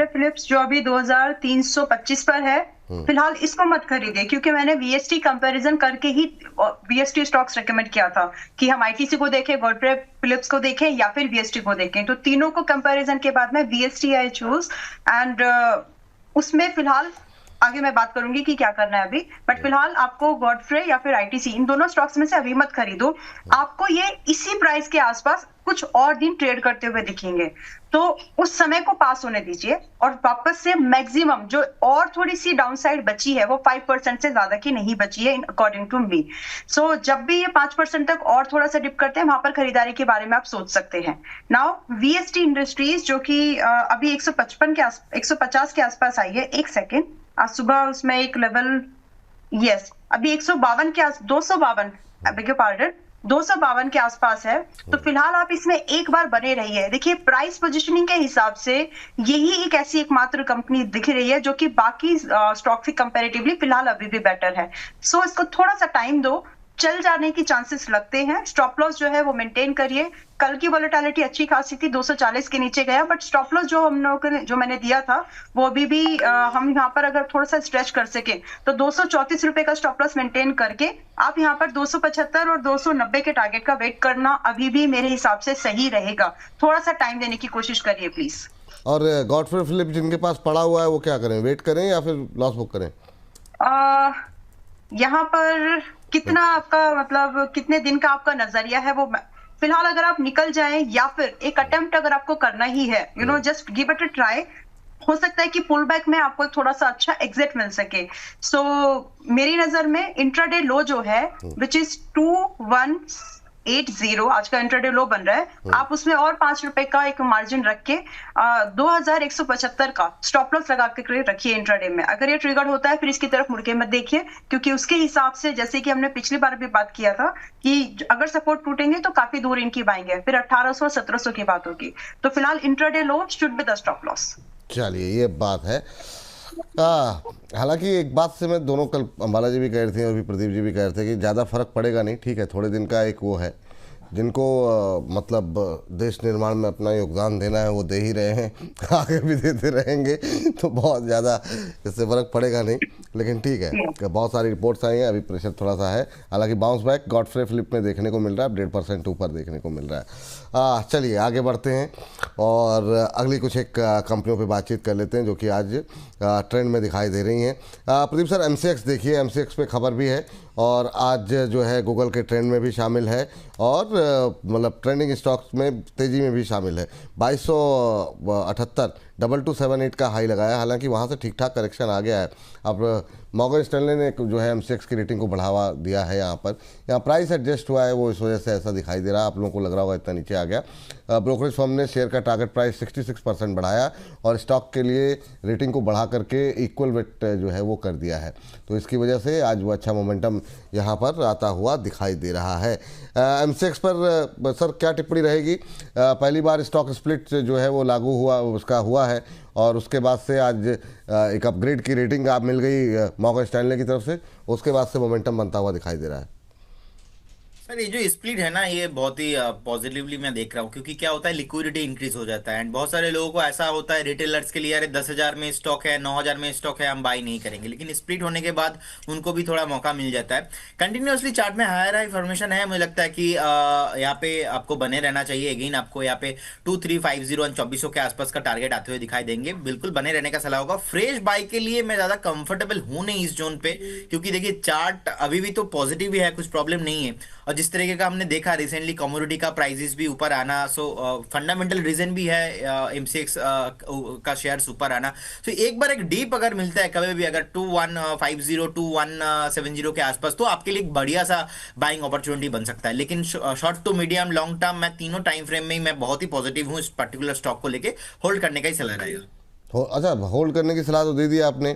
Godfrey Phillips जो अभी 2325 पर है, फिलहाल इसको मत खरीदिए, क्योंकि मैंने वीएसटी कंपैरिजन करके ही वीएसटी स्टॉक्स रेकमेंड किया था कि हम आईटीसी को देखें, गॉडफ्रे फिलिप्स को देखें या फिर वीएसटी को देखें। तो तीनों को कंपैरिजन के बाद में वीएसटी आई चूज, एंड उसमें फिलहाल आगे मैं बात करूंगी कि क्या करना है अभी, बट फिलहाल आपको गॉडफ्रे या फिर आईटीसी इन दोनों स्टॉक्स में से अभी मत खरीदो। आपको ये इसी प्राइस के आसपास कुछ और दिन ट्रेड करते हुए दिखेंगे, तो उस समय को पास होने दीजिए और वापस से मैक्सिमम जो और थोड़ी सी डाउनसाइड बची है वो 5% से ज्यादा की नहीं बची है अकॉर्डिंग टू मी। सो जब भी ये 5% तक और थोड़ा सा डिप करते हैं, वहां पर खरीदारी के बारे में आप सोच सकते हैं। नाउ वीएसटी इंडस्ट्रीज जो कि अभी 150 के आसपास आई है, एक सेकेंड, आज सुबह उसमें एक लेवल, यस, अभी 152 के 252, पार्डन, 252 के आसपास है। तो फिलहाल आप इसमें एक बार बने रहिए। देखिए प्राइस पोजीशनिंग के हिसाब से यही एक ऐसी एकमात्र कंपनी दिख रही है जो कि बाकी स्टॉक से कंपैरेटिवली फिलहाल अभी भी बेटर है। सो इसको थोड़ा सा टाइम दो, चल जाने की चांसेस लगते हैं। स्टॉप लॉस जो है वो मेंटेन करिए। कल की वोलेटिलिटी अच्छी खासी थी, 240 के नीचे गया, बट स्टॉप लॉस जो हम लोगों ने जो मैंने दिया था वो अभी भी हम यहाँ पर अगर थोड़ा सा स्ट्रेच कर सके तो 234 रुपए का स्टॉप लॉस मेंटेन करके आप यहाँ पर 275 और 290 के टारगेट का वेट करना अभी भी मेरे हिसाब से सही रहेगा। थोड़ा सा टाइम देने की कोशिश करिए प्लीज। और गॉडफ्रे फिलिप्स जिनके पास पड़ा हुआ है वो क्या करें, वेट करें या फिर लॉस बुक करें? यहाँ पर कितना आपका मतलब कितने दिन का आपका नजरिया है वो, फिलहाल अगर आप निकल जाएं या फिर एक अटेम्प्ट अगर आपको करना ही है, just give it a try. हो सकता है कि पुल बैक में आपको थोड़ा सा अच्छा एग्जिट मिल सके। सो मेरी नजर में इंट्राडे लो जो है विच इज 2180, आज का इंट्राडे लो बन रहा है, आप उसमें और 5 रुपए का एक मार्जिन रख के 2175 का स्टॉप लॉस लगा के रखिए इंट्राडे में। अगर ये ट्रिगर होता है फिर इसकी तरफ मुड़ के मत देखिए, क्योंकि उसके हिसाब से जैसे कि हमने पिछली बार भी बात किया था कि अगर सपोर्ट टूटेंगे तो काफी दूर इनकी बाइंग है, फिर 1800-1700 की बात होगी। तो फिलहाल intraday low should be the stop loss. चलिए ये बात है। हालांकि एक बात से मैं दोनों, कल अंबाला जी भी कह रहे थे और भी प्रदीप जी भी कह रहे थे कि ज़्यादा फर्क पड़ेगा नहीं, ठीक है, थोड़े दिन का एक वो है, जिनको मतलब देश निर्माण में अपना योगदान देना है वो दे ही रहे हैं, आगे भी देते रहेंगे, तो बहुत ज़्यादा इससे फ़र्क पड़ेगा नहीं। लेकिन ठीक है, बहुत सारी रिपोर्ट्स आई हैं, अभी प्रेशर थोड़ा सा है। हालांकि बाउंस बैक गॉडफ्रे फिलिप में देखने को मिल रहा है, 1.5% ऊपर देखने को मिल रहा है। चलिए आगे बढ़ते हैं और अगली कुछ एक कंपनियों पे बातचीत कर लेते हैं जो कि आज ट्रेंड में दिखाई दे रही हैं। प्रदीप सर, एमसीएक्स देखिए, एमसीएक्स पे खबर भी है और आज जो है गूगल के ट्रेंड में भी शामिल है और मतलब ट्रेंडिंग स्टॉक्स में तेज़ी में भी शामिल है। 2278 2278 का हाई लगाया, हालांकि वहाँ से ठीक ठाक करेक्शन आ गया है। अब मॉर्गन स्टैनले ने जो है एमसीएक्स की रेटिंग को बढ़ावा दिया है, यहाँ प्राइस एडजस्ट हुआ है, वो इस वजह से ऐसा दिखाई दे रहा है। आप लोगों को लग रहा होगा इतना नीचे आ गया। ब्रोकरेज फर्म ने शेयर का टारगेट प्राइस 66% बढ़ाया और स्टॉक के लिए रेटिंग को बढ़ा करके इक्वल वेट जो है वो कर दिया है, तो इसकी वजह से आज वो अच्छा मोमेंटम यहाँ पर आता हुआ दिखाई दे रहा है। एमसीएक्स पर सर क्या टिप्पणी रहेगी? पहली बार स्टॉक स्प्लिट जो है वो लागू हुआ, उसका हुआ है और उसके बाद से आज एक अपग्रेड की रेटिंग आप मिल गई मॉर्गन स्टैनले की तरफ से, उसके बाद से मोमेंटम बनता हुआ दिखाई दे रहा है। सर ये जो स्प्लिट है ना, ये बहुत ही पॉजिटिवली मैं देख रहा हूँ, क्योंकि क्या होता है, लिक्विडिटी इंक्रीज हो जाता है एंड बहुत सारे लोगों को ऐसा होता है, रिटेलर्स के लिए, अरे 10,000 में स्टॉक है, 9,000 में स्टॉक है, हम बाई नहीं करेंगे, लेकिन स्प्लिट होने के बाद उनको भी थोड़ा मौका मिल जाता है। कंटिन्यूअसली चार्ट में हायर हाई फॉर्मेशन है, मुझे लगता है कि यहाँ पे आपको बने रहना चाहिए। अगेन आपको यहाँ पे 2350 और 2400 के आसपास का टारगेट आते हुए दिखाई देंगे, बिल्कुल बने रहने का सलाह होगा। फ्रेश बाई के लिए मैं ज्यादा कंफर्टेबल हूं नहीं इस जोन पे, क्योंकि देखिए चार्ट अभी भी तो पॉजिटिव ही है, कुछ प्रॉब्लम नहीं है, और जिस तरीके का हमने देखा रिसेंटली कमोडिटी का प्राइसेस भी ऊपर आना, सो फंडामेंटल रीजन भी है एमसीएक्स का शेयर्स ऊपर आना। तो एक बार एक डीप अगर मिलता है कभी भी, अगर 2150 2170 के आसपास, तो आपके लिए एक बढ़िया सा बाइंग अपॉर्चुनिटी बन सकता है। लेकिन short to medium long term मैं तीनों टाइम फ्रेम में ही मैं बहुत ही पॉजिटिव हूँ, इस पर्टिकुलर स्टॉक को लेके होल्ड करने का ही सलाह रहेगा। अच्छा, होल्ड करने की सलाह तो दे दी आपने,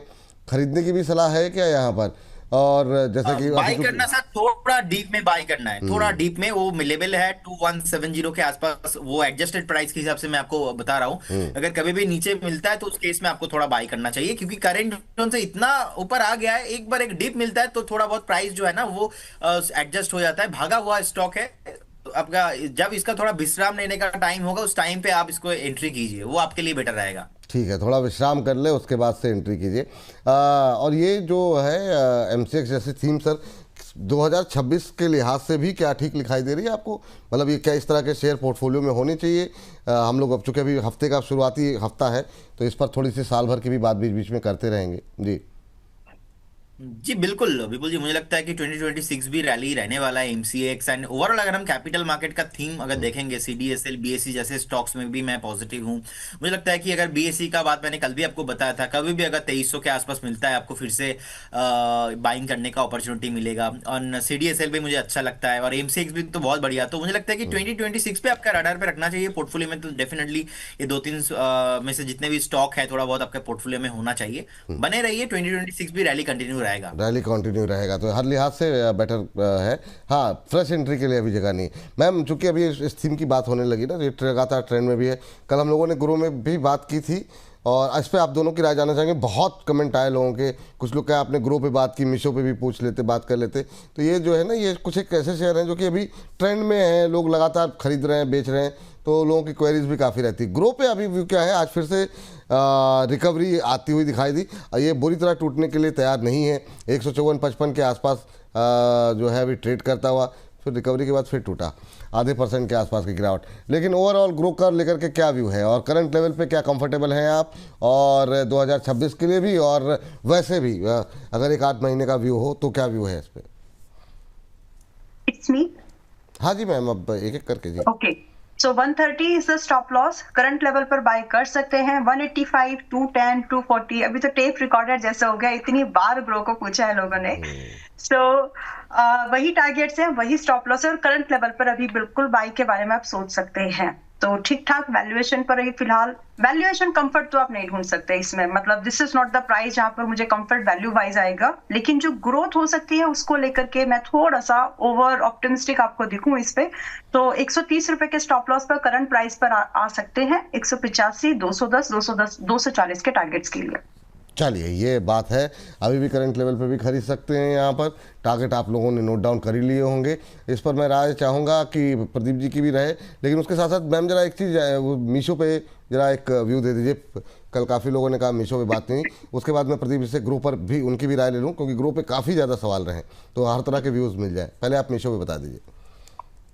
खरीदने की भी सलाह है क्या यहाँ पर? और जैसा कि बाई करना सर, थोड़ा डीप में बाई करना है, थोड़ा डीप में वो लेवल है 2170 के आसपास, वो एडजस्टेड प्राइस के हिसाब से मैं आपको बता रहा हूँ। अगर कभी भी नीचे मिलता है तो उस केस में आपको थोड़ा बाई करना चाहिए, क्योंकि करंट जोन से इतना ऊपर आ गया है, एक बार एक डीप मिलता है तो थोड़ा बहुत प्राइस जो है ना वो एडजस्ट हो जाता है। भागा हुआ स्टॉक है, तो आपका जब इसका थोड़ा विश्राम लेने का टाइम होगा उस टाइम पे आप इसको एंट्री कीजिए, वो आपके लिए बेटर रहेगा। ठीक है, थोड़ा विश्राम कर ले, उसके बाद से एंट्री कीजिए। और ये जो है एमसीएक्स जैसी थीम सर 2026 के लिहाज से भी क्या ठीक दिखाई दे रही है आपको? मतलब ये क्या इस तरह के शेयर पोर्टफोलियो में होने चाहिए? हम लोग अब चूँकि अभी हफ्ते का शुरुआती हफ्ता है तो इस पर थोड़ी सी साल भर की भी बात बीच बीच में करते रहेंगे जी। जी बिल्कुल बिल्कुल जी, मुझे लगता है कि 2026 भी रैली रहने वाला है एमसीएक्स एंड ओवरऑल। अगर हम कैपिटल मार्केट का थीम अगर देखेंगे, सीडीएसएल बीएसई जैसे स्टॉक्स में भी मैं पॉजिटिव हूँ। मुझे लगता है कि अगर बीएसई का बात मैंने कल भी आपको बताया था, कभी भी अगर 2300 के आसपास मिलता है आपको फिर से बाइंग करने का अपॉर्चुनिटी मिलेगा। और सीडीएसएल भी मुझे अच्छा लगता है और एमसीएक्स भी तो बहुत बढ़िया। तो मुझे लगता है कि 2026 पे आपका रडार पे रखना चाहिए पोर्टफोलियो में। तो डेफिनेटली ये दो तीन में से जितने भी स्टॉक है थोड़ा बहुत आपके पोर्टफोलियो में होना चाहिए। बने रहिए, 2026 भी रैली कंटिन्यू रहेगा। रैली कंटिन्यू रहेगा तो हर लिहाज से बेटर है। हाँ, फ्रेश एंट्री के लिए अभी जगह नहीं। मैम चूंकि अभी इस थीम की बात होने लगी ना, ये लगातार ट्रेंड में भी है। कल हम लोगों ने ग्रो में भी बात की थी और इस पर आप दोनों की राय जानना चाहेंगे। बहुत कमेंट आए लोगों के, कुछ लोग क्या आपने ग्रो पे बात की, मीशो पे भी पूछ लेते, बात कर लेते। तो ये जो है ना, ये कुछ एक ऐसे शेयर हैं जो कि अभी ट्रेंड में हैं, लोग लगातार खरीद रहे हैं, बेच रहे हैं, तो लोगों की क्वेरीज भी काफ़ी रहती है। ग्रो पे अभी व्यू क्या है? आज फिर से रिकवरी आती हुई दिखाई दी। ये बुरी तरह टूटने के लिए तैयार नहीं है। 154-55 के आसपास जो है अभी ट्रेड करता हुआ, फिर रिकवरी के बाद फिर टूटा, आधे % के आसपास की गिरावट। लेकिन ओवरऑल ग्रो कर लेकर के क्या व्यू है और करंट लेवल पे क्या कंफर्टेबल हैं आप, और 2026 के लिए भी और वैसे भी अगर एक आध महीने का व्यू हो तो क्या व्यू है इस पर? It's me. हाँ जी मैम, अब एक एक करके जी। Okay, so 130 is the stop loss. Current level पर बाय कर सकते हैं 185, 210, 240। अभी तो टेप रिकॉर्डर जैसा हो गया, इतनी बार ग्रो को पूछा है लोगों ने। सो वही टारगेट्स हैं, वही स्टॉप लॉस है और करंट लेवल पर अभी बिल्कुल बाय के बारे में आप सोच सकते हैं। तो ठीक ठाक वैल्यूएशन पर ही फिलहाल। वैल्यूएशन कंफर्ट तो आप नहीं ढूंढ सकते इसमें, मतलब this is not the price जहां पर मुझे कंफर्ट वैल्यू वाइज आएगा। लेकिन जो ग्रोथ हो सकती है उसको लेकर के मैं थोड़ा सा ओवर ऑप्टिमिस्टिक आपको दिखूं इस पे। तो 130 रुपए के स्टॉप लॉस पर करंट प्राइस पर आ सकते हैं। 185, 210, 210, 240 के टारगेट्स के लिए। चलिए, ये बात है। अभी भी करंट लेवल पे भी खरीद सकते हैं। यहाँ पर टारगेट आप लोगों ने नोट डाउन कर ही लिए होंगे। इस पर मैं राय चाहूँगा कि प्रदीप जी की भी रहे, लेकिन उसके साथ साथ मैम जरा एक चीज़, वो मीशो पे जरा एक व्यू दे दीजिए। कल काफ़ी लोगों ने कहा मीशो पे बात नहीं, उसके बाद मैं प्रदीप जी से ग्रो पर भी उनकी भी राय ले लूँ, क्योंकि ग्रो पे काफ़ी ज़्यादा सवाल रहे, तो हर तरह के व्यूज़ मिल जाए। पहले आप मीशो पे बता दीजिए।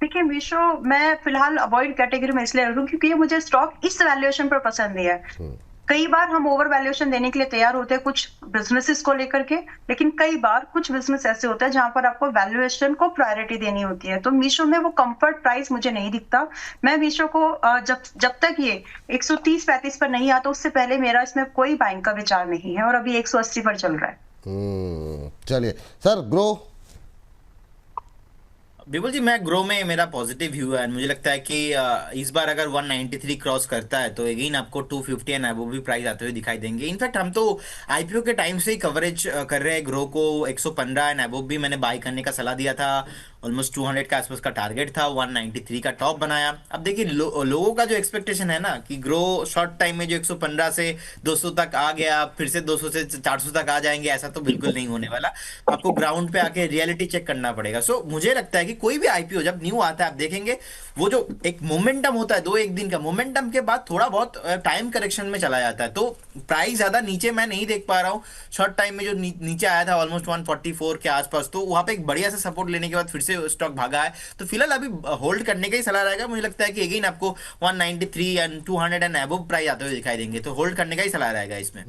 देखिए, मीशो मैं फिलहाल अवॉइड कैटेगरी में इसलिए रखूं क्योंकि ये मुझे स्टॉक इस वैल्यूएशन पर पसंद नहीं है। कई बार हम ओवर वैल्यूएशन देने के लिए तैयार होते हैं कुछ बिजनेसेस को लेकर के, लेकिन कई बार कुछ बिजनेस ऐसे होते हैं जहां पर आपको वैल्यूएशन को प्रायोरिटी देनी होती है। तो मीशो में वो कंफर्ट प्राइस मुझे नहीं दिखता। मैं मीशो को जब तक ये 130-35 पर नहीं आता उससे पहले मेरा इसमें कोई बाइंग का विचार नहीं है, और अभी 180 पर चल रहा है। चलिए सर, ग्रो। बिल्कुल जी, मैं ग्रो में मेरा पॉजिटिव व्यू है। मुझे लगता है कि इस बार अगर 193 क्रॉस करता है तो अगेन आपको 250 एंड अबव भी प्राइस आते हुए दिखाई देंगे। इनफैक्ट हम तो आईपीओ के टाइम से ही कवरेज कर रहे हैं ग्रो को। 115 एंड अबव भी मैंने बाय करने का सलाह दिया था। ऑलमोस्ट 200 के आसपास का टारगेट था, 193 का टॉप बनाया। अब देखिए लोगों का जो एक्सपेक्टेशन है ना कि ग्रो शॉर्ट टाइम में जो 115 से 200 तक आ गया, फिर से 200 से 400 तक आ जाएंगे, ऐसा तो बिल्कुल नहीं होने वाला। आपको ग्राउंड पे आके रियलिटी चेक करना पड़ेगा। सो मुझे लगता है कि कोई भी आईपीओ जब न्यू आता है, आप देखेंगे वो जो एक मोमेंटम होता है 2-1 दिन का, मोमेंटम के बाद थोड़ा बहुत टाइम करेक्शन में चला जाता है। तो प्राइस ज्यादा नीचे मैं नहीं देख पा रहा हूँ। शॉर्ट टाइम में जो नीचे आया था ऑलमोस्ट 144 के आसपास, तो वहां पे एक बढ़िया सा सपोर्ट लेने के बाद फिर से स्टॉक भागा है। तो फिलहाल अभी होल्ड करने का ही सलाह रहेगा। मुझे लगता है कि अगेन आपको 193 एंड 200 एंड अबव प्राइस आते हुए दिखाई देंगे, तो होल्ड करने का ही सलाह रहेगा इसमें।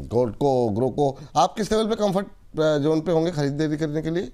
गोल्ड को, ग्रो को आप किस लेवल पे कंफर्ट जोन पे होंगे खरीदारी करने के लिए?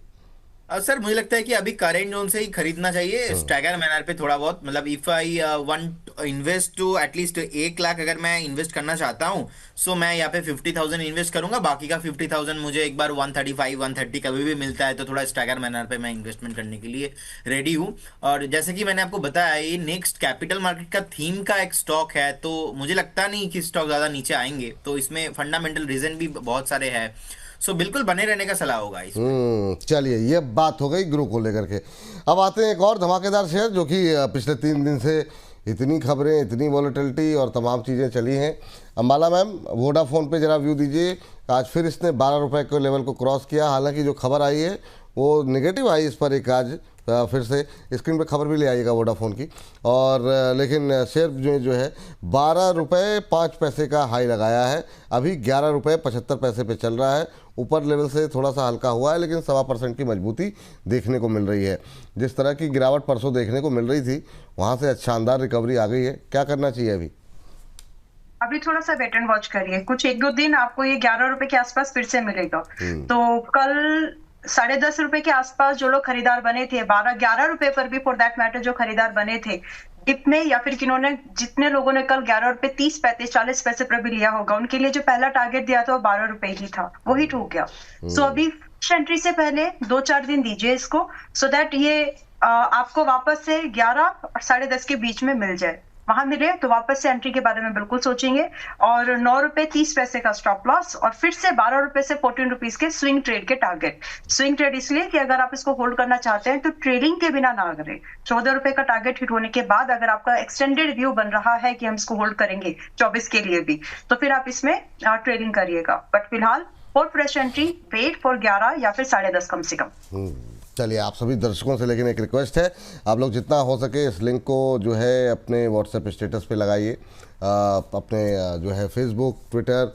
सर मुझे लगता है कि अभी करेंट जोन से ही खरीदना चाहिए, स्टैगर मैनर पे थोड़ा बहुत। मतलब if I want invest to at least 1 lakh अगर मैं इन्वेस्ट करना चाहता हूँ, सो मैं यहाँ पे 50,000 इन्वेस्ट करूंगा। बाकी का 50,000 मुझे एक बार 135, 130 कभी भी मिलता है तो थोड़ा स्टैगर मैनर पे मैं इन्वेस्टमेंट करने के लिए रेडी हूँ। और जैसे कि मैंने आपको बताया, ये नेक्स्ट कैपिटल मार्केट का थीम का एक स्टॉक है, तो मुझे लगता नहीं कि स्टॉक ज्यादा नीचे आएंगे। तो इसमें फंडामेंटल रीजन भी बहुत सारे हैं, सो बिल्कुल बने रहने का सलाह होगा इसमें। चलिए, ये बात हो गई ग्रो को लेकर के। अब आते हैं एक और धमाकेदार शेयर जो कि पिछले 3 दिन से इतनी खबरें, इतनी वॉलेटिलिटी और तमाम चीज़ें चली हैं। अंबाला मैम, वोडाफोन पे जरा व्यू दीजिए। आज फिर इसने 12 रुपए के लेवल को क्रॉस किया। हालांकि जो खबर आई है वो नेगेटिव आई इस पर एक आज, फिर से स्क्रीन पे खबर भी ले आइएगा वोडाफोन की। और लेकिन शेयर जो है 12 रुपये 5 पैसे का हाई लगाया है, अभी 11 रुपये 75 पैसे पे चल रहा है। ऊपर लेवल से थोड़ा सा हल्का हुआ है, लेकिन 1.25% की मजबूती देखने को मिल रही है। जिस तरह की गिरावट परसों देखने को मिल रही थी, वहाँ से शानदार रिकवरी आ गई है। क्या करना चाहिए अभी थोड़ा सा वेट एंड वॉच करिए, कुछ 1-2 दिन आपको ये 11 रुपए के आसपास फिर से मिलेगा। तो कल 10.5 रुपए के आसपास जो लोग खरीदार बने थे, 12-11 रुपए पर भी फॉर दैट मैटर जो खरीदार बने थे डिप में, या फिर किन्होंने जितने लोगों ने कल 11 रुपए 30 पैसे 40 पैसे पर भी लिया होगा, उनके लिए जो पहला टारगेट दिया था वो 12 रुपए ही था, वही टूट गया। सो अभी एंट्री से पहले 2-4 दिन दीजिए इसको, सो दैट ये आपको वापस से 11 और 10.5 के बीच में मिल जाए। वहां मिले तो वापस से एंट्री के बारे में बिल्कुल सोचेंगे। और 9 रुपए 30 पैसे का स्टॉप लॉस, और फिर से 12 रुपए से 14 रुपीज के स्विंग ट्रेड के टारगेट। स्विंग ट्रेड इसलिए कि अगर आप इसको होल्ड करना चाहते हैं तो ट्रेडिंग के बिना ना करें। 14 रुपए का टारगेट हिट होने के बाद अगर आपका एक्सटेंडेड व्यू बन रहा है कि हम इसको होल्ड करेंगे 24 के लिए भी, तो फिर आप इसमें ट्रेडिंग करिएगा। बट फिलहाल for fresh entry wait for 11 या फिर 10.5 कम से कम। चलिए, आप सभी दर्शकों से लेकिन एक रिक्वेस्ट है, आप लोग जितना हो सके इस लिंक को जो है अपने व्हाट्सएप स्टेटस पे लगाइए, अपने जो है फेसबुक ट्विटर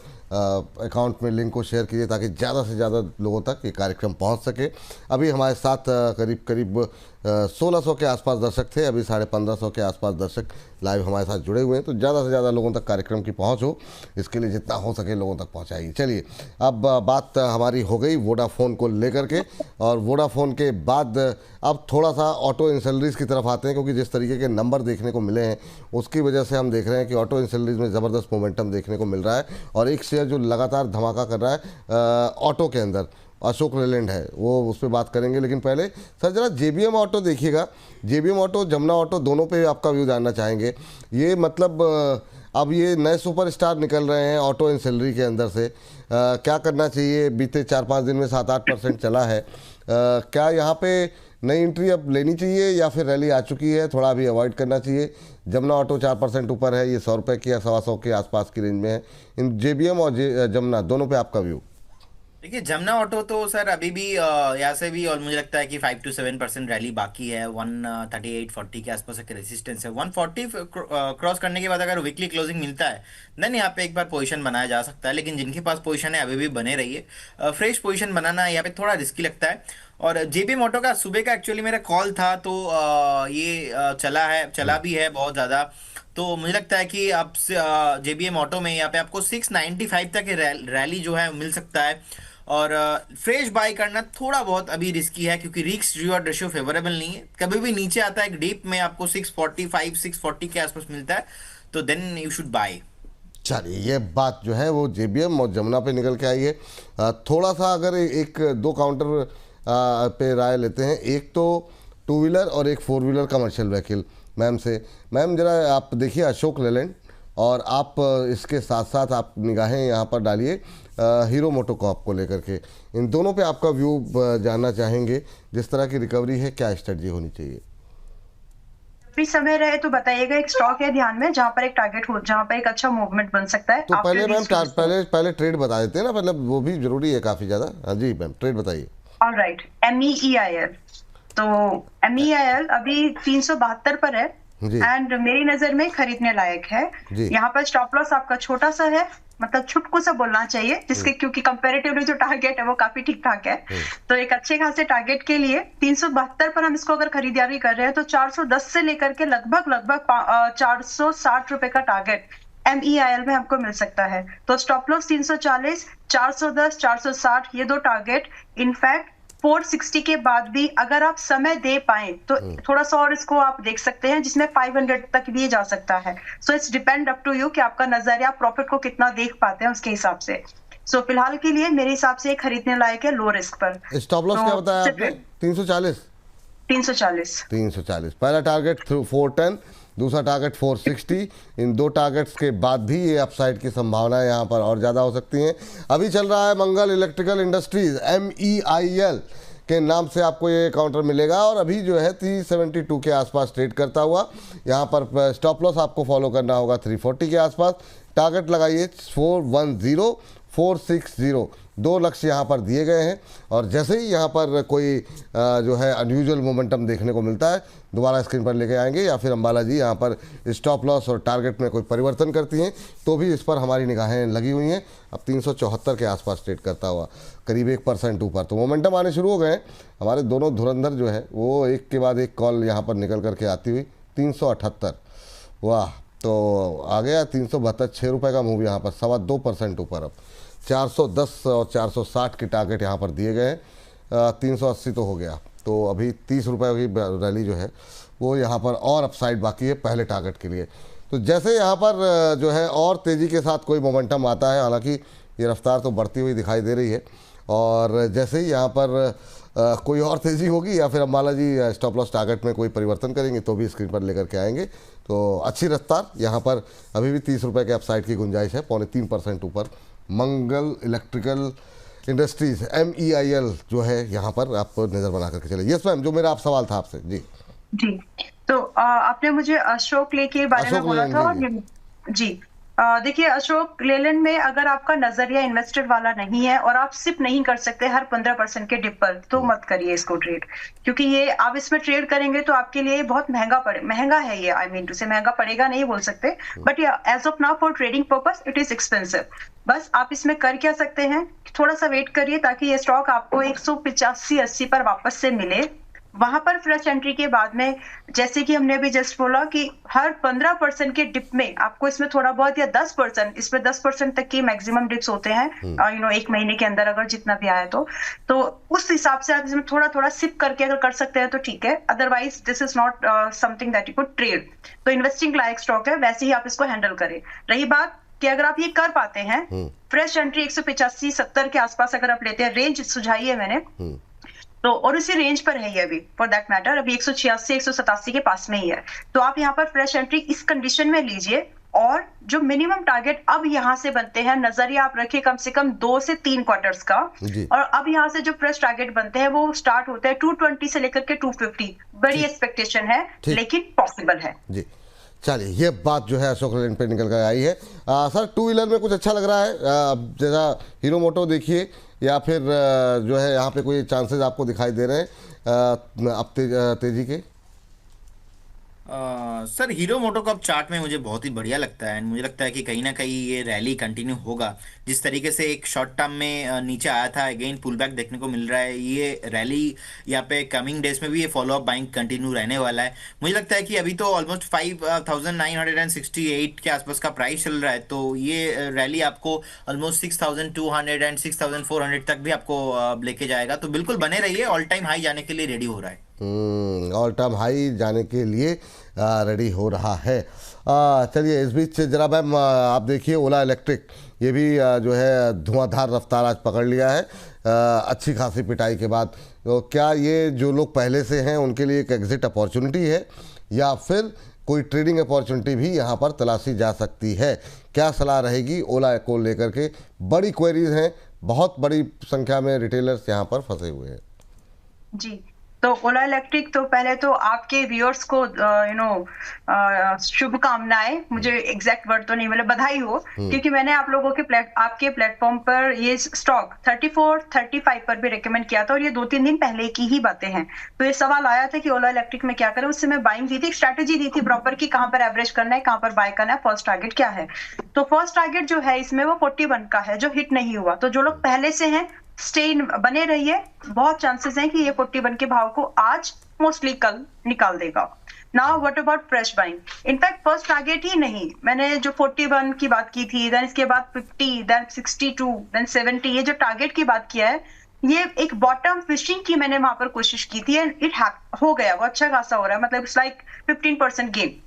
अकाउंट में लिंक को शेयर कीजिए, ताकि ज़्यादा से ज़्यादा लोगों तक ये कार्यक्रम पहुंच सके। अभी हमारे साथ करीब 1600 के आसपास दर्शक थे, अभी 1550 के आसपास दर्शक लाइव हमारे साथ जुड़े हुए हैं। तो ज़्यादा से ज़्यादा लोगों तक कार्यक्रम की पहुंच हो, इसके लिए जितना हो सके लोगों तक पहुंचाइए। चलिए, अब बात हमारी हो गई वोडाफोन को लेकर के, और वोडाफोन के बाद अब थोड़ा सा ऑटो इंसलरीज की तरफ आते हैं, क्योंकि जिस तरीके के नंबर देखने को मिले हैं उसकी वजह से हम देख रहे हैं कि ऑटो इंसलरीज में ज़बरदस्त मोमेंटम देखने को मिल रहा है। और एक शेयर जो लगातार धमाका कर रहा है ऑटो के अंदर, अशोक लेलैंड है, वो उस पर बात करेंगे। लेकिन पहले सर जरा जेबीएम ऑटो देखिएगा, जेबीएम ऑटो जमुना ऑटो दोनों पे आपका व्यू जानना चाहेंगे। ये मतलब अब ये नए सुपरस्टार निकल रहे हैं ऑटो इंसलरी के अंदर से, क्या करना चाहिए? बीते 4-5 दिन में 7-8% चला है, क्या यहाँ पे नई एंट्री अब लेनी चाहिए या फिर रैली आ चुकी है, थोड़ा अभी अवॉइड करना चाहिए? जमुना ऑटो 4% ऊपर है, ये 100 रुपये की या 125 के आसपास की रेंज में है। इन जेबीएम और जमुना दोनों पे आपका व्यू? देखिए, जमुना ऑटो तो सर अभी भी यहाँ से भी, और मुझे लगता है कि 5 to 7% रैली बाकी है। 138.40 के आसपास एक रेजिस्टेंस है। 140 क्रॉस करने के बाद अगर वीकली क्लोजिंग मिलता है देन यहाँ पे एक बार पोजीशन बनाया जा सकता है। लेकिन जिनके पास पोजीशन है अभी भी बने रहिए, फ्रेश पोजीशन बनाना यहाँ पे थोड़ा रिस्की लगता है। और जेबीएम ऑटो का सुबह का एक्चुअली मेरा कॉल था, तो ये चला भी है बहुत ज़्यादा। तो मुझे लगता है कि आप जेबीएम ऑटो में यहाँ पे आपको 695 तक रैली जो है मिल सकता है। और फ्रेश बाय करना थोड़ा बहुत अभी रिस्की है, क्योंकि रिस्क रिवॉर्ड रेशियो फेवरेबल नहीं है। कभी भी नीचे आता है एक डीप में आपको 645 640 के आसपास मिलता है, तो देन यू शुड बाय। चलिए, ये बात जो है वो जेबीएम और जमुना पे निकल के आई है। थोड़ा सा अगर एक दो काउंटर पे राय लेते हैं, एक तो 2 व्हीलर और एक 4 व्हीलर कमर्शियल व्हीकल मैम से। मैम जरा आप देखिए अशोक लेलैंड, और आप इसके साथ साथ आप निगाहें यहाँ पर डालिए हीरो मोटोकॉर्प को लेकर के। इन दोनों पे आपका व्यू जानना चाहेंगे, जिस तरह की रिकवरी है क्या स्ट्रेटजी होनी चाहिए? भी समय रहे तो बताइएगा। एक स्टॉक है ध्यान में जहां पर एक टारगेट हो, जहां पर एक अच्छा मूवमेंट बन सकता है। तो पहले मैम पहले ट्रेड बता देते हैं ना, मतलब वो भी जरूरी है काफी ज्यादा। हाँ जी मैम, ट्रेड बताइए। Alright, MEEIL। तो MEEIL अभी 372 पर है एंड मेरी नजर में खरीदने लायक है। यहाँ पर स्टॉप लॉस आपका छोटा सा है, मतलब छुटकू सा बोलना चाहिए, जिसके क्योंकि कंपैरेटिवली जो टारगेट है वो काफी ठीक ठाक है। तो एक अच्छे खासे टारगेट के लिए 372 पर हम इसको अगर खरीदारी कर रहे हैं तो 410 से लेकर के लगभग 460 रुपए का टारगेट MEIL में हमको मिल सकता है। तो स्टॉप लॉस 340, 410, 460 ये दो टारगेट। इनफैक्ट 460 के बाद भी अगर आप समय दे पाए तो थोड़ा सा और इसको आप देख सकते हैं, जिसमें 500 तक भी जा सकता है। So it's depend up to you कि आपका नजरिया प्रॉफिट को कितना देख पाते हैं उसके हिसाब से। सो फिलहाल के लिए मेरे हिसाब से खरीदने लायक है लो रिस्क पर। स्टॉप लॉस क्या बताया आपने? 340 पहला टारगेट 410, दूसरा टारगेट 460। इन दो टारगेट्स के बाद भी ये अपसाइड की संभावना यहाँ पर और ज़्यादा हो सकती हैं। अभी चल रहा है मंगल इलेक्ट्रिकल इंडस्ट्रीज MEIL के नाम से आपको ये काउंटर मिलेगा, और अभी जो है 372 के आसपास ट्रेड करता हुआ। यहाँ पर स्टॉप लॉस आपको फॉलो करना होगा 340 के आसपास। टारगेट लगाइए 410, 460। 2 लक्ष्य यहाँ पर दिए गए हैं और जैसे ही यहाँ पर कोई जो है अनयूजुअल मोमेंटम देखने को मिलता है दोबारा स्क्रीन पर लेके आएंगे, या फिर अंबाला जी यहाँ पर स्टॉप लॉस और टारगेट में कोई परिवर्तन करती हैं तो भी इस पर हमारी निगाहें लगी हुई हैं। अब 374 के आसपास ट्रेड करता हुआ करीब 1% ऊपर, तो मोमेंटम आने शुरू हो गए हैं। हमारे दोनों धुरंधर जो है वो एक के बाद एक कॉल यहाँ पर निकल करके आती हुई 378, वाह, तो आ गया 372, 6 रुपये का मूव यहाँ पर, 2.25% ऊपर। अब 410 और 460 के टारगेट यहाँ पर दिए गए हैं, 380 तो हो गया, तो अभी 30 रुपये की रैली जो है वो यहाँ पर और अपसाइड बाकी है पहले टारगेट के लिए। तो जैसे यहाँ पर जो है और तेज़ी के साथ कोई मोमेंटम आता है, हालांकि ये रफ्तार तो बढ़ती हुई दिखाई दे रही है, और जैसे ही यहाँ पर कोई और तेज़ी होगी या फिर अंबाला जी स्टॉप लॉस टारगेट में कोई परिवर्तन करेंगे तो भी स्क्रीन पर लेकर के आएंगे। तो अच्छी रफ्तार यहाँ पर अभी भी 30 रुपये के अपसाइड की गुंजाइश है, 2.25% ऊपर। मंगल इलेक्ट्रिकल इंडस्ट्रीज MEIL जो है यहाँ पर आप नज़र बना करके चले। यस मैम, जो मेरा आप सवाल था आपसे जी। जी, तो आपने मुझे अशोक लेके बारे में बोला था। जी, देखिए अशोक लेलैंड में अगर आपका नजरिया इन्वेस्टर वाला नहीं है और आप सिप नहीं कर सकते हर 15% के डिप पर, तो मत करिए इसको ट्रेड, क्योंकि ये आप इसमें ट्रेड करेंगे तो आपके लिए बहुत महंगा है ये। आई मीन टू से महंगा पड़ेगा नहीं बोल सकते, but as of now for trading purpose it is expensive. बस आप इसमें कर क्या सकते हैं, थोड़ा सा वेट करिए ताकि ये स्टॉक आपको 185-80 पर वापस से मिले। वहां पर फ्रेश एंट्री के बाद में, जैसे कि हमने अभी जस्ट बोला कि हर 15% के डिप में आपको इसमें थोड़ा बहुत, या 10%, इसमें 10% तक की मैक्सिमम डिप्स होते हैं एक महीने के अंदर अगर जितना भी आया तो उस हिसाब से आप इसमें थोड़ा थोड़ा सिप करके अगर कर सकते हैं तो ठीक है, otherwise this is not something that you could trade. तो इन्वेस्टिंग लायक स्टॉक है, वैसे ही आप इसको हैंडल करें। रही बात कि अगर आप ये कर पाते हैं, फ्रेश एंट्री 185-70 के आसपास अगर आप लेते हैं, रेंज सुझाई है मैंने, तो और उसी रेंज पर है ये अभी, फॉर दैट मैटर अभी 186-187 के पास में ही है। तो आप यहाँ पर फ्रेश एंट्री इस कंडीशन में लीजिए, और जो मिनिमम टारगेट अब यहाँ से बनते हैं, नजरिया आप रखिए कम से कम 2 से 3 क्वार्टर्स का, और अब यहाँ से जो फ्रेश टारगेट बनते हैं वो स्टार्ट होते हैं 220 से लेकर के 250। बड़ी एक्सपेक्टेशन है लेकिन पॉसिबल है जी। चलिए, ये बात जो है अशोक लेलैंड पे निकल कर आई है। सर, 2 व्हीलर में कुछ अच्छा लग रहा है, जैसा हीरो मोटो देखिए, या फिर जो है यहाँ पे कोई चांसेस आपको दिखाई दे रहे हैं अब तेजी के? सर, हीरो मोटो का अब चार्ट में मुझे बहुत ही बढ़िया लगता है, एंड मुझे लगता है कि कहीं ना कहीं ये रैली कंटिन्यू होगा। जिस तरीके से एक शॉर्ट टर्म में नीचे आया था, अगेन पुल बैक देखने को मिल रहा है। ये रैली यहाँ पे कमिंग डेज में भी ये फॉलो अप बाइंग कंटिन्यू रहने वाला है। मुझे लगता है कि अभी तो ऑलमोस्ट 5968 के आसपास का प्राइस चल रहा है, तो ये रैली आपको ऑलमोस्ट 6200 एंड 6400 तक भी आपको लेके जाएगा। तो बिल्कुल बने रहिए, ऑल टाइम हाई जाने के लिए रेडी हो रहा है। ऑल टाइम हाई जाने के लिए रेडी हो रहा है। चलिए, इस बीच जरा मैम आप देखिए ओला इलेक्ट्रिक, ये भी जो है धुआंधार रफ्तार आज पकड़ लिया है अच्छी खासी पिटाई के बाद। तो क्या ये जो लोग पहले से हैं उनके लिए एक एग्जिट अपॉर्चुनिटी है, या फिर कोई ट्रेडिंग अपॉर्चुनिटी भी यहाँ पर तलाशी जा सकती है? क्या सलाह रहेगी ओला को लेकर के? बड़ी क्वेरीज हैं, बहुत बड़ी संख्या में रिटेलर्स यहाँ पर फंसे हुए हैं जी। तो ओला इलेक्ट्रिक, तो पहले तो आपके व्यूअर्स को शुभकामनाएं, मुझे एग्जैक्ट वर्ड तो नहीं मिला, बधाई हो, क्योंकि मैंने आप लोगों के आपके प्लेटफॉर्म पर ये स्टॉक 34-35 पर भी रेकमेंड किया था, और ये 2-3 दिन पहले की ही बातें हैं। तो ये सवाल आया था कि ओला इलेक्ट्रिक में क्या करें, उससे मैं बाइंग दी थी, स्ट्रैटेजी दी थी प्रॉपर कि कहां पर एवरेज करना है, कहां पर बाय करना है, फर्स्ट टारगेट क्या है। तो फर्स्ट टारगेट जो है इसमें वो 41 का है, जो हिट नहीं हुआ। तो जो लोग पहले से हैं स्टे बने रहिए, बहुत चांसेस हैं कि ये 41 के भाव को आज मोस्टली कल निकाल देगा। Now what about fresh buying? In fact first target ही नहीं, मैंने जो 41 की बात की थी, देन इसके बाद 50, देन 62, देन 70, ये जो टारगेट की बात किया है, ये एक बॉटम फिशिंग की मैंने वहां पर कोशिश की थी, एंड इट हो गया, वो अच्छा खासा हो रहा है, मतलब इट्स लाइक 15% गेन।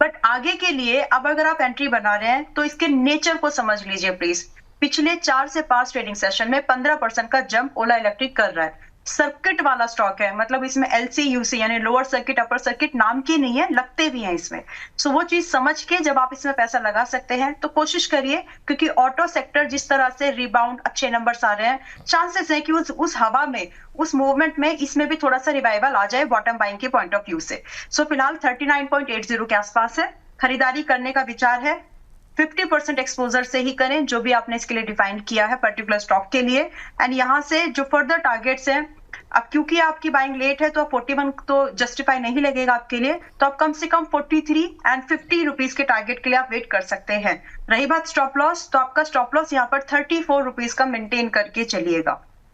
बट आगे के लिए अब अगर आप एंट्री बना रहे हैं तो इसके नेचर को समझ लीजिए प्लीज। पिछले 4 से 5 ट्रेडिंग सेशन में 15% का जंप ओला इलेक्ट्रिक कर रहा है। सर्किट वाला स्टॉक है, मतलब इसमें LC-UC यानी लोअर सर्किट अपर सर्किट नाम की नहीं है, लगते भी हैं इसमें। सो वो चीज समझ के जब आप इसमें पैसा लगा सकते हैं तो कोशिश करिए, क्योंकि ऑटो सेक्टर जिस तरह से रिबाउंड अच्छे नंबर्स आ रहे हैं, चांसेस है कि उस हवा में, उस मूवमेंट में इसमें भी थोड़ा सा रिवाइवल आ जाए बॉटम बाइंग के पॉइंट ऑफ व्यू से। सो फिलहाल 39.80 के आसपास है, खरीदारी करने का विचार है। 50% एक्सपोजर से ही करें, जो भी आपने इसके लिए डिफाइन किया है पर्टिकुलर स्टॉक के लिए। एंड यहाँ से जो फर्दर टारगेट्स हैं, अब क्योंकि आपकी बाइंग लेट है तो आप 41 तो जस्टिफाई नहीं लगेगा आपके लिए, तो आप कम से कम 43 एंड 50 रुपीज के टारगेट के लिए आप वेट कर सकते हैं। रही बात स्टॉप लॉस, तो आपका स्टॉप लॉस यहाँ पर 34 रुपीज का मेंटेन करके चलिएगा।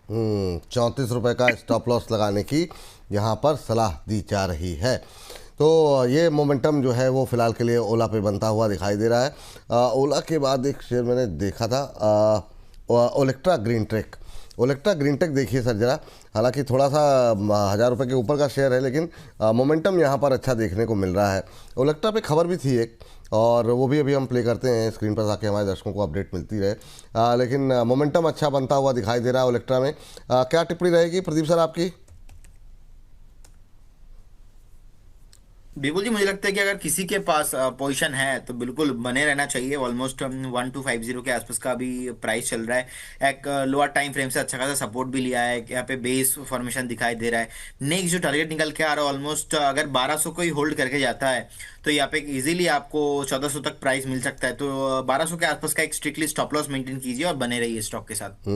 34 रुपए का स्टॉप लॉस लगाने की यहाँ पर सलाह दी जा रही है। तो ये मोमेंटम जो है वो फिलहाल के लिए ओला पे बनता हुआ दिखाई दे रहा है। ओला के बाद एक शेयर मैंने देखा था, Olectra green tech. Olectra green tech देखिए सर ज़रा, हालांकि थोड़ा सा 1000 रुपये के ऊपर का शेयर है, लेकिन मोमेंटम यहाँ पर अच्छा देखने को मिल रहा है। ओलेक्ट्रा पे खबर भी थी एक, और वो भी अभी हम प्ले करते हैं स्क्रीन पर, ताकि हमारे दर्शकों को अपडेट मिलती रहे। लेकिन मोमेंटम अच्छा बनता हुआ दिखाई दे रहा है ओलेक्ट्रा में। क्या टिप्पणी रहेगी प्रदीप सर आपकी? बिल्कुल जी, मुझे लगता है कि अगर किसी के पास पोजीशन है तो बिल्कुल बने रहना चाहिए। ऑलमोस्ट 1250 के आसपास का अभी प्राइस चल रहा है। एक लोअर टाइम फ्रेम से अच्छा खासा सपोर्ट भी लिया है, यहाँ पे बेस फॉर्मेशन दिखाई दे रहा है। नेक्स्ट जो टारगेट निकल के आ रहा है ऑलमोस्ट, अगर 1200 को ही होल्ड करके जाता है तो यहाँ पे इजीली आपको 1400 तक प्राइस मिल सकता है। तो 1200 के आसपास का एक स्ट्रिक्टली स्टॉप लॉस मेंटेन कीजिए और बने रहिए स्टॉक के साथ।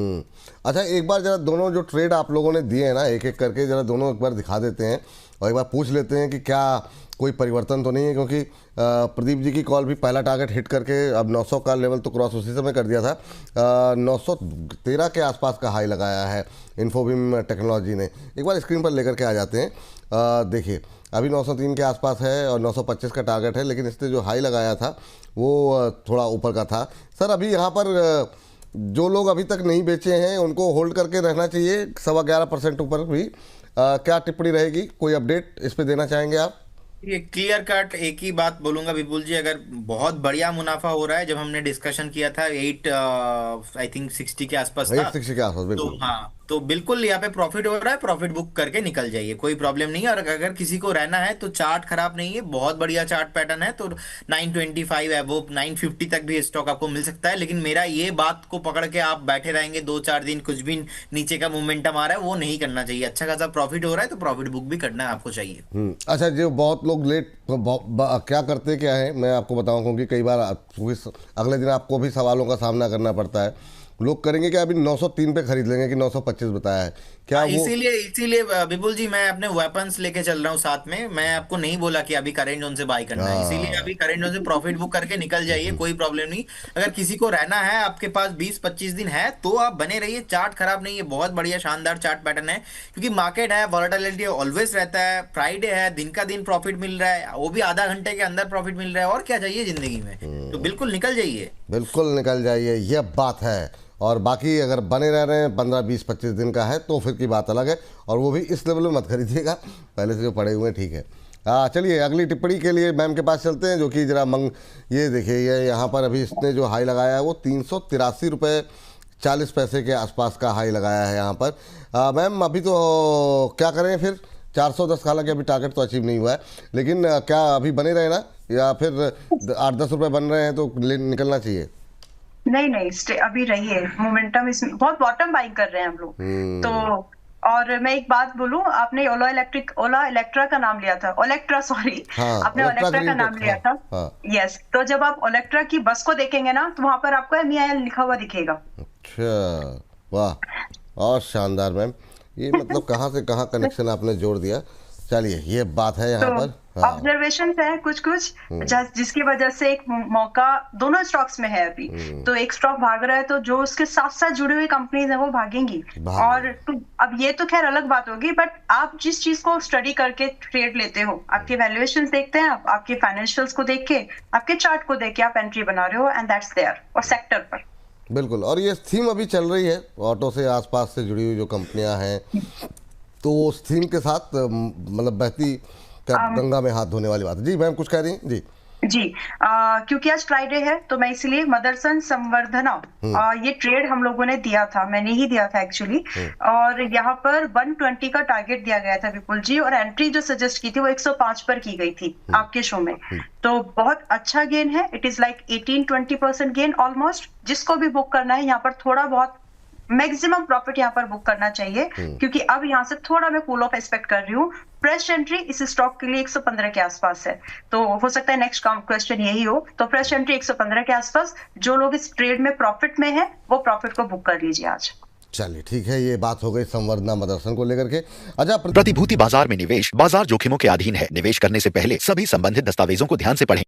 अच्छा, एक बार जरा दोनों जो ट्रेड आप लोगों ने दिए हैं ना, एक एक करके जरा दोनों एक बार दिखा देते हैं और एक बार पूछ लेते हैं कि क्या कोई परिवर्तन तो नहीं है, क्योंकि प्रदीप जी की कॉल भी पहला टारगेट हिट करके अब 900 का लेवल तो क्रॉस उसी समय कर दिया था। 913 के आसपास का हाई लगाया है इन्फोबिम टेक्नोलॉजी ने। एक बार स्क्रीन पर लेकर के आ जाते हैं। देखिए अभी 903 के आसपास है और 925 का टारगेट है, लेकिन इसने जो हाई लगाया था वो थोड़ा ऊपर का था। सर अभी यहाँ पर जो लोग अभी तक नहीं बेचे हैं उनको होल्ड करके रहना चाहिए 11.25% ऊपर भी। क्या टिप्पणी रहेगी, कोई अपडेट इस पे देना चाहेंगे आप? ये क्लियर कट एक ही बात बोलूंगा विपुल जी, अगर बहुत बढ़िया मुनाफा हो रहा है, जब हमने डिस्कशन किया था 8 आई थिंक 60 के आसपास था, 860 के आसपास, तो बिल्कुल। हाँ, तो बिल्कुल यहाँ पे प्रॉफिट हो रहा है, प्रॉफिट बुक करके निकल जाइए, कोई प्रॉब्लम नहीं है। और अगर किसी को रहना है तो चार्ट खराब नहीं है, बहुत बढ़िया चार्ट पैटर्न है, तो 925 एबोव 950 तक भी स्टॉक आपको मिल सकता है। लेकिन मेरा ये बात को पकड़ के आप बैठे रहेंगे 2-4 दिन, कुछ भी नीचे का मोमेंटम आ रहा है वो नहीं करना चाहिए। अच्छा खासा प्रॉफिट हो रहा है तो प्रॉफिट बुक भी करना आपको चाहिए। अच्छा, जो बहुत लोग लेट क्या करते क्या है मैं आपको बताऊं, क्योंकि कई बार अगले दिन आपको भी सवालों का सामना करना पड़ता है। लोग करेंगे कि अभी 903 पे खरीद लेंगे कि 925 बताया है, क्या वो? इसीलिए विपुल जी मैं अपने वेपन्स लेके चल रहा हूँ साथ में। मैं आपको नहीं बोला कि अभी करेंट जोन से बाय करना है, इसीलिए अभी करेंट जोन से प्रॉफिट बुक करके निकल जाइए, कोई प्रॉब्लम नहीं। अगर किसी को रहना है, आपके पास 20-25 दिन है तो आप बने रहिए। चार्ट खराब नहीं है, बहुत बढ़िया शानदार चार्ट पैटर्न है, क्योंकि मार्केट है, वॉलेटिलिटी ऑलवेज रहता है। फ्राइडे है, दिन का दिन प्रॉफिट मिल रहा है, वो भी आधा घंटे के अंदर प्रॉफिट मिल रहा है, और क्या चाहिए जिंदगी में। तो बिल्कुल निकल जाइए, बिल्कुल निकल जाइए, यह बात है। और बाकी अगर बने रह रहे हैं 15-20-25 दिन का है तो फिर की बात अलग है, और वो भी इस लेवल में मत खरीदिएगा, पहले से जो पड़े हुए हैं, ठीक है। चलिए अगली टिप्पणी के लिए मैम के पास चलते हैं, जो कि जरा ये देखिए, ये यहाँ पर अभी इसने जो हाई लगाया है वो 383 रुपये 40 पैसे के आसपास का हाई लगाया है यहाँ पर। मैम अभी तो क्या करें फिर? 410, हालांकि अभी टारगेट तो अचीव नहीं हुआ है, लेकिन क्या अभी बने रहे ना, या फिर 8-10 रुपये बन रहे हैं तो निकलना चाहिए? नहीं, अभी रहिए। मोमेंटम इसमें बहुत बॉटम बाइंग कर रहे हैं हम लोग तो। और मैं एक बात बोलूं, आपने ओला इलेक्ट्रा का नाम लिया था, ओलेक्ट्रा सॉरी, आपने ओलेक्ट्रा का नाम लिया था। यस, तो जब आप ओलेक्ट्रा की बस को देखेंगे ना तो वहां पर आपको MEIL लिखा हुआ दिखेगा। अच्छा, वाह, और शानदार मैम, ये मतलब कहाँ से कहाँ कनेक्शन आपने जोड़ दिया। चलिए ये बात है यहाँ पर। ऑब्जर्वेशन है कुछ जिसकी वजह से एक मौका दोनों स्टॉक्स में है अभी। तो एक स्टॉक भाग रहा है तो जो उसके साथ साथ जुड़ी हुई कंपनीज है वो भागेंगी। और तो अब ये तो खैर अलग बात होगी, बट आप जिस चीज को स्टडी करके ट्रेड लेते हो, आपके वैल्यूएशंस देखते हैं, आप आपके फाइनेंशियल्स को देख के, आपके चार्ट को देख के आप एंट्री बना रहे हो, एंड दैट्स देयर, और सेक्टर पर। बिल्कुल, और ये थीम अभी चल रही है, ऑटो से आसपास से जुड़ी हुई जो कंपनियां हैं, तो उस थीम के साथ मतलब बहती गंगा में हाथ धोने वाली बात है। जी मैम कुछ कह रही हैं? जी क्योंकि आज फ्राइडे है तो मैं इसलिए मदरसन संवर्धना ये ट्रेड हम लोगों ने दिया था, मैंने ही दिया था एक्चुअली। और यहाँ पर 120 का टारगेट दिया गया था विपुल जी, और एंट्री जो सजेस्ट की थी वो 105 पर की गई थी आपके शो में। तो बहुत अच्छा गेन है, it is like 18-20% gain almost. जिसको भी बुक करना है यहाँ पर थोड़ा बहुत मैक्सिमम प्रॉफिट यहाँ पर बुक करना चाहिए, क्योंकि अब यहाँ से थोड़ा मैं कूल ऑफ एक्सपेक्ट कर रही हूँ। फ्रेश एंट्री इस स्टॉक के लिए 115 के आसपास है, तो हो सकता है नेक्स्ट क्वेश्चन यही हो। तो फ्रेश एंट्री 115 के आसपास, जो लोग इस ट्रेड में प्रॉफिट में है वो प्रॉफिट को बुक कर लीजिए आज। चलिए ठीक है, ये बात हो गई संवर्धना मदरसन को लेकर के। अच्छा, प्रतिभूति बाजार में निवेश बाजार जोखिमों के अधीन है। निवेश करने से पहले सभी संबंधित दस्तावेजों को ध्यान से पढ़ें।